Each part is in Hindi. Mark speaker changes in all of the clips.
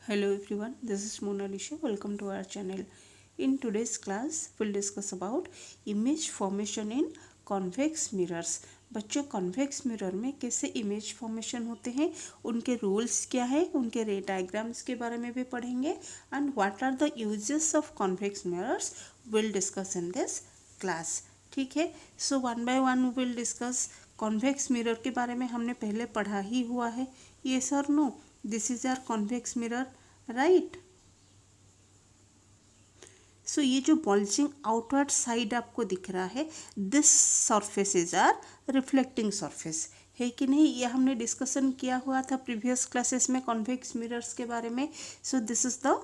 Speaker 1: Hello everyone, this is Mona Lisha. Welcome to our channel. In today's class, we'll discuss about image formation in convex mirrors. बच्चों कॉन्वेक्स मिरर में कैसे इमेज फॉर्मेशन होते हैं, उनके रूल्स क्या है, उनके रे डायग्राम्स के बारे में भी पढ़ेंगे and what are the uses of convex mirrors will discuss in this class. ठीक है, so one by one will discuss. Convex mirror के बारे में हमने पहले पढ़ा ही हुआ है. यस और no, this is our convex mirror, right. So ये जो बल्जिंग आउटवर्ड साइड आपको दिख रहा है, this surface is our reflecting surface, है कि नहीं. ये हमने डिस्कशन किया हुआ था प्रीवियस क्लासेस में कॉन्वेक्स मिरर्स के बारे में. So this is the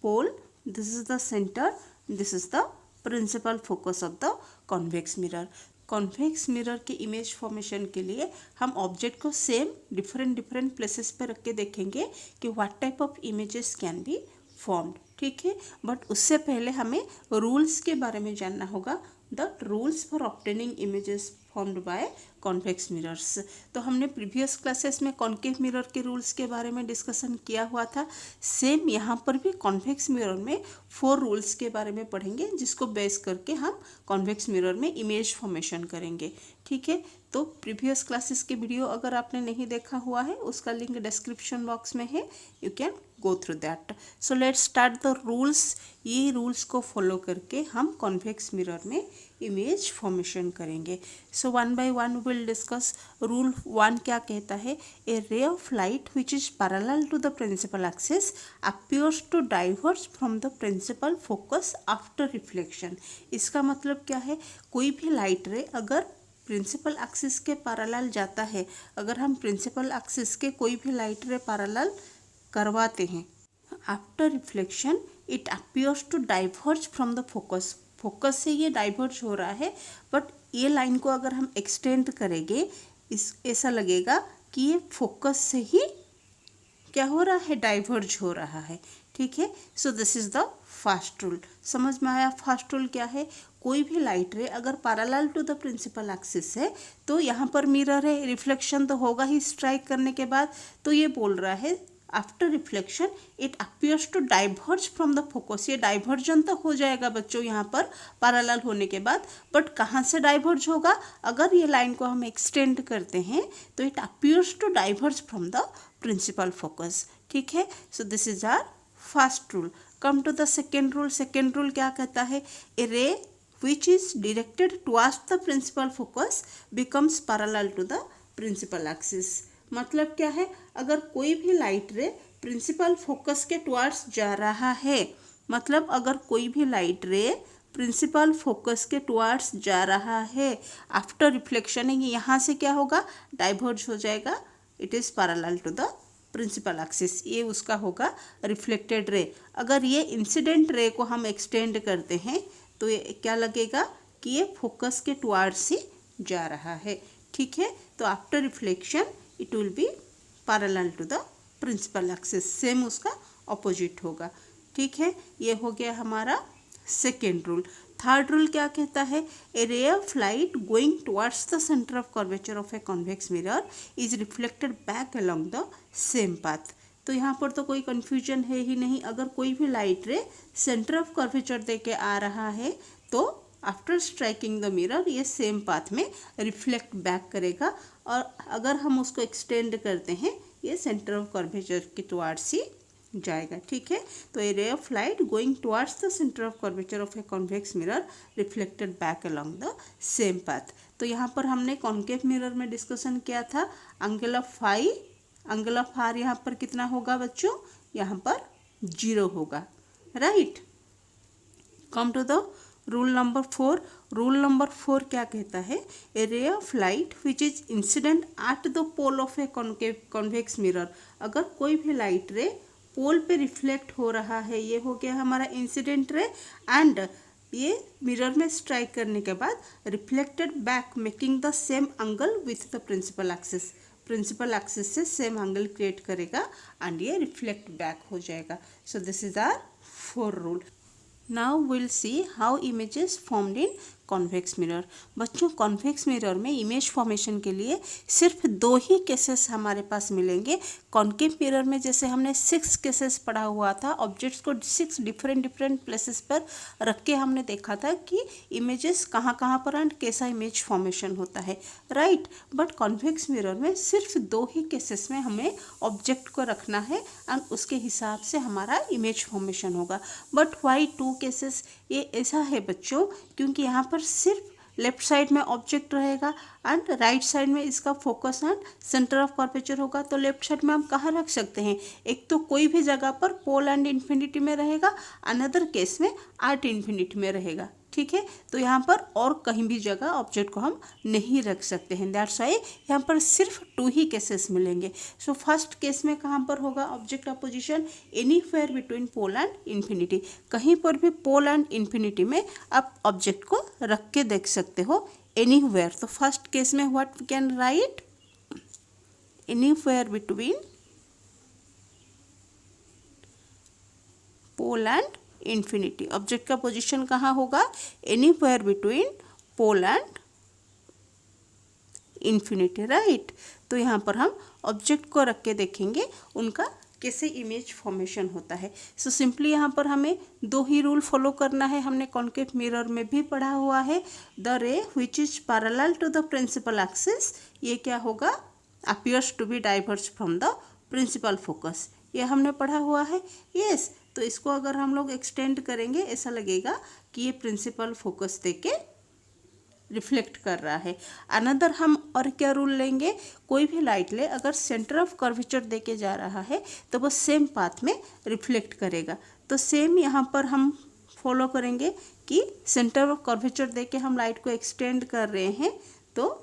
Speaker 1: pole, this is the centre, this is the principal focus of the convex mirror. Convex mirror के इमेज फॉर्मेशन के लिए हम ऑब्जेक्ट को सेम डिफरेंट प्लेसेस पे रख के देखेंगे कि what type of images can be formed. ठीक है, बट उससे पहले हमें रूल्स के बारे में जानना होगा. The rules for obtaining images formed by convex mirrors. तो हमने प्रीवियस क्लासेस में कॉन्केव मिरर के रूल्स के बारे में डिस्कशन किया हुआ था. सेम यहाँ पर भी कॉन्वेक्स मिरर में 4 रूल्स के बारे में पढ़ेंगे, जिसको बेस करके हम कॉन्वेक्स मिरर में इमेज फॉर्मेशन करेंगे. ठीक है, तो प्रीवियस क्लासेस के वीडियो अगर आपने नहीं देखा हुआ है, उसका लिंक डिस्क्रिप्शन बॉक्स में है, you can go through that. So let's start the rules. ये रूल्स को फॉलो करके हम कॉन्वेक्स मिरर में इमेज फॉर्मेशन करेंगे. So one by one will discuss. Rule 1 क्या कहता है? A ray of light which is parallel to the principal axis appears to diverge from the principal focus after reflection. इसका मतलब क्या है? कोई भी लाइट रे अगर प्रिंसिपल एक्सिस के पैरेलल जाता है, अगर हम प्रिंसिपल एक्सिस के कोई भी लाइट रे पैरेलल करवाते हैं, after reflection it appears to diverge from the focus. Focus से ये डाइवर्ज हो रहा है, बट ये लाइन को अगर हम एक्सटेंड करेंगे, इस ऐसा लगेगा कि ये फोकस से ही क्या हो रहा है, डाइवर्ज हो रहा है. ठीक है, so this is the first rule. समझ में आया? फर्स्ट रूल क्या है? कोई भी लाइट रे अगर parallel to the principal axis है, तो यहाँ पर मिरर है, रिफ्लेक्शन तो होगा ही स्ट्राइक करने के बाद. तो ये बोल रहा है after reflection it appears to diverge from the focus. ये डाइवर्जन तो हो जाएगा बच्चों यहाँ पर पैरेलल होने के बाद, बट कहाँ से डाइवर्ज होगा? अगर ये लाइन को हम एक्सटेंड करते हैं तो it appears to diverge from the principal focus. ठीक है, so this is our first rule. Come to the second rule. Second rule क्या कहता है? ए रे which is directed towards the principal focus becomes parallel to the principal axis. मतलब क्या है? अगर कोई भी लाइट रे प्रिंसिपल फोकस के टुवर्ड्स जा रहा है, मतलब अगर कोई भी लाइट रे प्रिंसिपल फोकस के टुवर्ड्स जा रहा है आफ्टर रिफ्लेक्शन, यहाँ से क्या होगा? डाइवर्ज हो जाएगा. It is parallel to the principal axis. ये उसका होगा रिफ्लेक्टेड रे. अगर ये इंसिडेंट रे को हम एक्सटेंड करते हैं तो ये क्या लगेगा कि ये फोकस के टुवर्ड्स ही जा रहा है. ठीक है, तो after reflection it will be parallel to the principal axis. Same उसका ऑपोजिट होगा. ठीक है, ये हो गया हमारा सेकेंड रूल. थर्ड रूल क्या कहता है? A ray of light going towards the centre of curvature of a convex mirror is reflected back along the same path. तो यहाँ पर तो कोई कन्फ्यूजन है ही नहीं. अगर कोई भी लाइट रे सेंटर ऑफ कर्वेचर दे के आ रहा है, तो आफ्टर स्ट्राइकिंग द मिरर ये सेम पाथ में रिफ्लेक्ट बैक करेगा. और अगर हम उसको एक्सटेंड करते हैं, ये सेंटर ऑफ कर्वेचर के टुवर्ड्स ही जाएगा. ठीक है, तो a ray of light going towards the centre of curvature of a convex mirror reflected back along the same path. तो यहाँ पर हमने कॉन्केव मिरर में डिस्कशन किया था angle of phi. Angle of r यहाँ पर कितना होगा बच्चों? यहाँ पर 0 होगा, right. Come to the rule number 4. Rule number 4 क्या कहता है? A ray of light which is incident at the pole of a convex mirror. अगर कोई भी लाइट रे पोल पे रिफ्लेक्ट हो रहा है, ये हो गया हमारा इंसिडेंट रे, एंड ये मिरर में स्ट्राइक करने के बाद reflected back making the same angle with the principal axis. Principal axis से सेम एंगल क्रिएट करेगा एंड ये रिफ्लेक्ट बैक हो जाएगा. So this is our 4 rule. Now will see how images formed in convex mirror. बच्चों कॉन्वेक्स मिरर में इमेज फॉर्मेशन के लिए सिर्फ 2 ही केसेस हमारे पास मिलेंगे। कॉन्केव मिरर में जैसे हमने 6 केसेस पढ़ा हुआ था, ऑब्जेक्ट्स को 6 डिफरेंट प्लेसेस पर रख के हमने देखा था कि इमेजेस कहाँ कहाँ पर एंड कैसा इमेज फॉर्मेशन होता है, राइट। बट कॉन्वेक्स मिरर में सिर्फ 2 ही केसेस में हमें ऑब्जेक्ट को रखना है एंड उसके हिसाब से हमारा इमेज फॉर्मेशन होगा। But why 2 cases? ये ऐसा है बच्चों क्योंकि यहाँ पर सिर्फ लेफ्ट साइड में ऑब्जेक्ट रहेगा एंड राइट साइड में इसका focus and centre of curvature होगा। तो लेफ्ट साइड में हम कहाँ रख सकते हैं? एक तो कोई भी जगह पर पोल एंड इन्फिनिटी में रहेगा, अनदर केस में आर्ट इन्फिनिटी में रहेगा, ठीक है। तो यहाँ पर और कहीं भी जगह ऑब्जेक्ट को हम नहीं रख सकते हैं, दैट्स वाई यहाँ पर सिर्फ 2 ही केसेस मिलेंगे। सो फर्स्ट केस में कहाँ पर होगा ऑब्जेक्ट का position? Anywhere between pole and infinity, कहीं पर भी पोल एंड इन्फिनिटी में आप ऑब्जेक्ट को रख के देख सकते हो, एनीवेयर। तो फर्स्ट केस में what we can write? Anywhere between pole and infinity. Object का पोजीशन कहाँ होगा? Anywhere between pole and infinity, right. तो यहाँ पर हम ऑब्जेक्ट को रख के देखेंगे उनका कैसे इमेज फॉर्मेशन होता है। सो सिंपली यहाँ पर हमें 2 ही रूल फॉलो करना है, हमने कॉन्केव मिरर में भी पढ़ा हुआ है। The ray which is parallel to the principal axis, ये क्या होगा? Appears to be diverge from the principal focus, ये हमने पढ़ा हुआ है, यस। तो इसको अगर हम लोग एक्सटेंड करेंगे ऐसा लगेगा कि ये प्रिंसिपल फोकस देके रिफ्लेक्ट कर रहा है। अनदर हम और क्या रूल लेंगे? कोई भी लाइट ले अगर सेंटर ऑफ कर्वेचर देके जा रहा है तो वो सेम पाथ में रिफ्लेक्ट करेगा। तो सेम यहाँ पर हम फॉलो करेंगे कि सेंटर ऑफ कर्वेचर देके हम लाइट को एक्सटेंड कर रहे हैं तो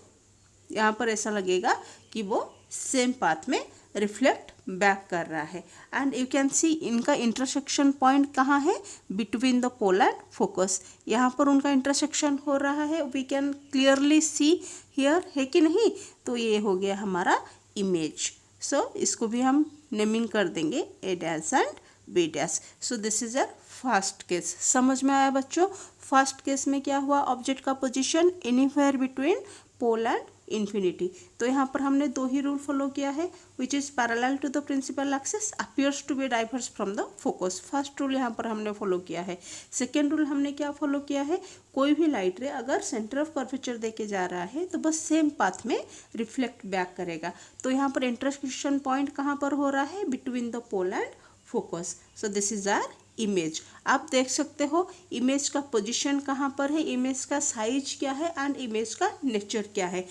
Speaker 1: यहाँ पर ऐसा लगेगा कि वो सेम पाथ में रिफ्लेक्ट बैक कर रहा है। एंड यू कैन सी इनका इंटरसेक्शन पॉइंट कहाँ है? Between the pole and focus, यहाँ पर उनका इंटरसेक्शन हो रहा है, we can clearly see here, है कि नहीं? तो ये हो गया हमारा इमेज। सो इसको भी हम नेमिंग कर देंगे A dash and B dash. So this is a first case. समझ में आया बच्चों? फर्स्ट केस में क्या हुआ? ऑब्जेक्ट का position anywhere between pole and infinity. तो यहाँ पर हमने 2 ही रूल फॉलो किया है, which is parallel to the principal axis, appears to be diverge from the focus. First rule यहाँ पर हमने फॉलो किया है। सेकेंड रूल हमने क्या फॉलो किया है? कोई भी लाइट रे अगर सेंटर ऑफ कर्वेचर देके जा रहा है तो बस सेम पाथ में रिफ्लेक्ट बैक करेगा। तो यहाँ पर इंटरसेक्शन पॉइंट कहाँ पर हो रहा है? Between the pole and focus. So this is our image. आप देख सकते हो इमेज का पोजीशन कहाँ पर है, इमेज का साइज क्या है एंड इमेज का नेचर क्या है।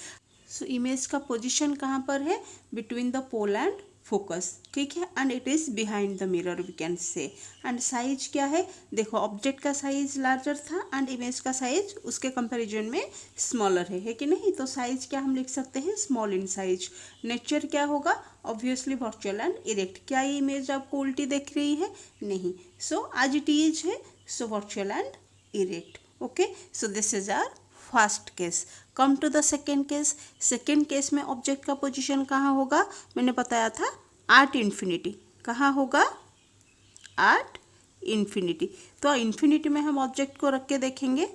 Speaker 1: सो इमेज का पोजीशन कहाँ पर है? Between the pole and focus, ठीक है। And it is behind the mirror we can see. And size क्या है? देखो ऑब्जेक्ट का साइज लार्जर था एंड इमेज का साइज उसके कंपैरिजन में स्मॉलर है कि नहीं? तो साइज क्या हम लिख सकते हैं? Small in size. नेचर क्या होगा? Obviously virtual and erect. क्या ये इमेज आपको उल्टी दिख रही है? नहीं। सो आज इट इज है, so virtual and erect, okay. So this is our first case. Come to the second case. Second case में ऑब्जेक्ट का पोजीशन कहाँ होगा? मैंने बताया था आर्ट इन्फिनिटी। कहाँ होगा? Art infinity. तो इन्फिनिटी में हम ऑब्जेक्ट को रख के देखेंगे,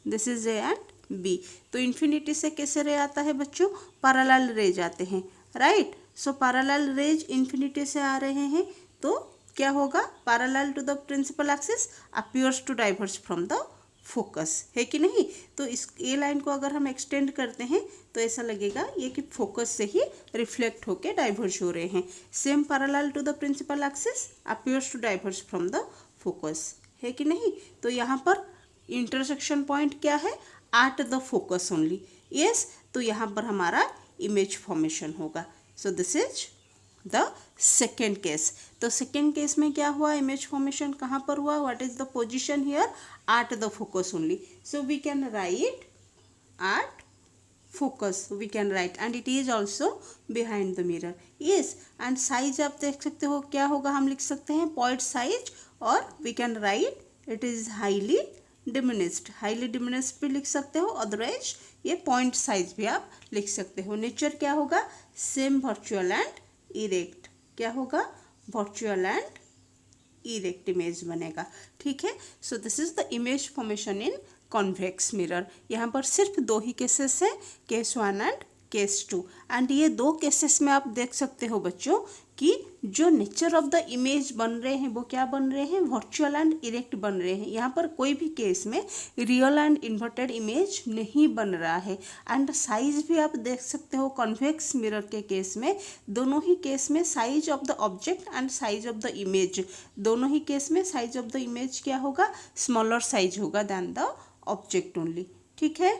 Speaker 1: this is A and B. तो इन्फिनिटी से कैसे रे आता है बच्चों? पैरेलल रेज आते हैं, right. So parallel rays infinity से आ रहे हैं तो क्या होगा? Parallel to the principal axis, appears to diverge from the focus, है कि नहीं? तो इस ए लाइन को अगर हम एक्सटेंड करते हैं तो ऐसा लगेगा ये कि फोकस से ही रिफ्लेक्ट होके डाइवर्ज हो रहे हैं। Same parallel to the principal axis, appears to diverge from the focus, है कि नहीं? तो यहाँ पर इंटरसेक्शन पॉइंट क्या है? At the focus only, yes. तो यहाँ पर हमारा इमेज फॉर्मेशन होगा। So this is the second case. तो सेकेंड केस में क्या हुआ? इमेज फॉर्मेशन कहाँ पर हुआ? What is the position here? At the focus only. So we can write at focus, we can write and it is also behind the mirror, yes. And size आप देख सकते हो क्या होगा? हम लिख सकते हैं पॉइंट साइज, और we can write it is highly diminished. Highly diminished भी लिख सकते हो, अदरवाइज ये पॉइंट साइज भी आप लिख सकते हो। नेचर क्या होगा? Same virtual and erect. क्या होगा? वर्चुअल एंड इरेक्ट इमेज बनेगा। ठीक है, so this is the image formation in convex mirror. यहाँ पर सिर्फ दो ही केसेस है, केस 1 एंड केस 2। एंड ये दो केसेस में आप देख सकते हो बच्चों कि जो नेचर ऑफ द इमेज बन रहे हैं वो क्या बन रहे हैं, वर्चुअल एंड इरेक्ट बन रहे हैं। यहाँ पर कोई भी केस में रियल एंड इन्वर्टेड इमेज नहीं बन रहा है। एंड साइज भी आप देख सकते हो कॉन्वेक्स मिरर के केस में, दोनों ही केस में size of the object and size of the image, दोनों ही केस में साइज ऑफ द इमेज क्या होगा, स्मॉलर साइज होगा देन द ऑब्जेक्ट ओनली। ठीक है,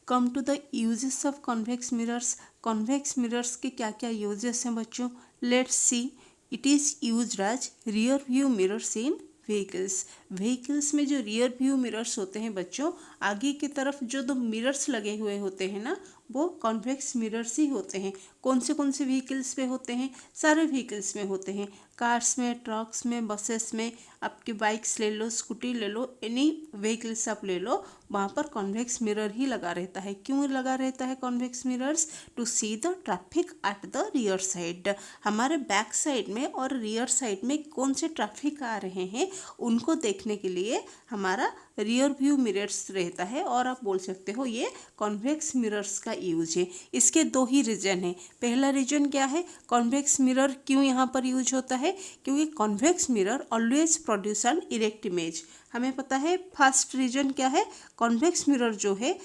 Speaker 1: come to the uses of convex mirrors. Convex mirrors के क्या क्या यूजेस हैं बच्चों, let's see. It is used as rear view mirrors in vehicles. Vehicles में जो रियर व्यू मिरर्स होते हैं बच्चों, आगे की तरफ जो दो मिरर्स लगे हुए होते हैं ना, वो कॉन्वेक्स मिरर्स ही होते हैं। कौन से व्हीकल्स पे होते हैं, सारे व्हीकल्स में होते हैं, कार्स में, ट्रक्स में, बसेस में, आपकी बाइक्स ले लो, स्कूटी ले लो, एनी व्हीकल्स आप ले लो, वहाँ पर कॉन्वेक्स मिरर ही लगा रहता है। क्यों लगा रहता है convex mirrors, to see the traffic at the rear side. हमारे बैक साइड में और रियर साइड में कौन से ट्रैफिक आ रहे हैं उनको देखने के लिए हमारा रियर व्यू मिरर्स रहता है, और आप बोल सकते हो ये कॉन्वेक्स मिरर्स का यूज है। इसके दो ही रीजन है। पहला रीजन क्या है, कॉन्वेक्स मिरर क्यों यहाँ पर यूज होता है, क्योंकि convex mirror always produce an erect image. हमें पता है फर्स्ट रीजन क्या है, कॉन्वेक्स मिरर जो है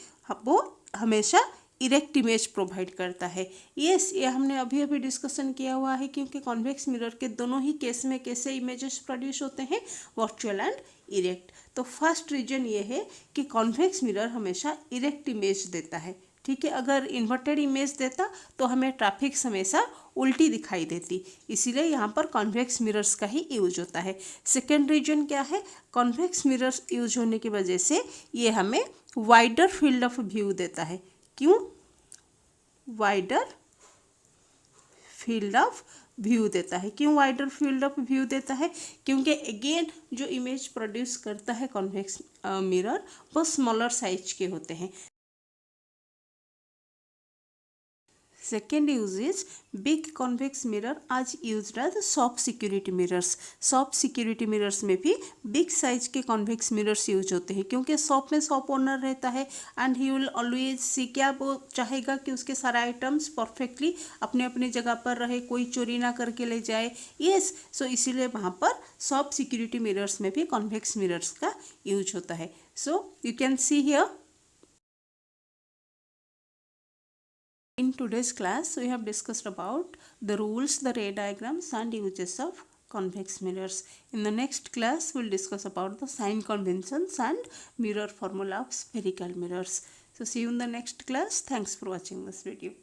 Speaker 1: वो हमेशा इरेक्ट इमेज प्रोवाइड करता है। यस, ये हमने अभी अभी डिस्कशन किया हुआ है, क्योंकि कॉन्वेक्स मिरर के दोनों ही केस में कैसे इमेजेस प्रोड्यूस होते हैं, वर्चुअल एंड इरेक्ट। तो फर्स्ट रीजन ये है कि कॉन्वेक्स मिरर हमेशा इरेक्ट इमेज देता है। ठीक है, अगर इन्वर्टेड इमेज देता तो हमें ट्रैफिक हमेशा उल्टी दिखाई देती, इसीलिए यहाँ पर कॉन्वेक्स मिरर्स का ही यूज होता है। सेकेंड रीजन क्या है, कॉन्वेक्स मिरर्स यूज होने की वजह से ये हमें वाइडर फील्ड ऑफ व्यू देता है। क्यों, वाइडर फील्ड ऑफ व्यू देता है। क्यों वाइडर फील्ड ऑफ व्यू देता है, क्योंकि अगेन जो इमेज प्रोड्यूस करता है कॉन्वेक्स मिरर वो स्मॉलर साइज के होते हैं। Second use is big convex mirror आज used as soft security mirrors. Soft security mirrors में भी बिग साइज के कॉन्वेक्स मिरर्स यूज होते हैं, क्योंकि शॉप में शॉप ओनर रहता है and he will always see, क्या वो चाहेगा कि उसके सारे आइटम्स परफेक्टली अपने अपने जगह पर रहे, कोई चोरी ना करके ले जाए। यस, सो इसीलिए वहाँ पर सॉफ्ट सिक्योरिटी मिरर्स में भी कॉन्वेक्स मिरर्स का यूज होता है। So you can see here, in today's class, we have discussed about the rules, the ray diagrams and uses of convex mirrors. In the next class, we'll discuss about the sign conventions and mirror formula of spherical mirrors. So see you in the next class. Thanks for watching this video.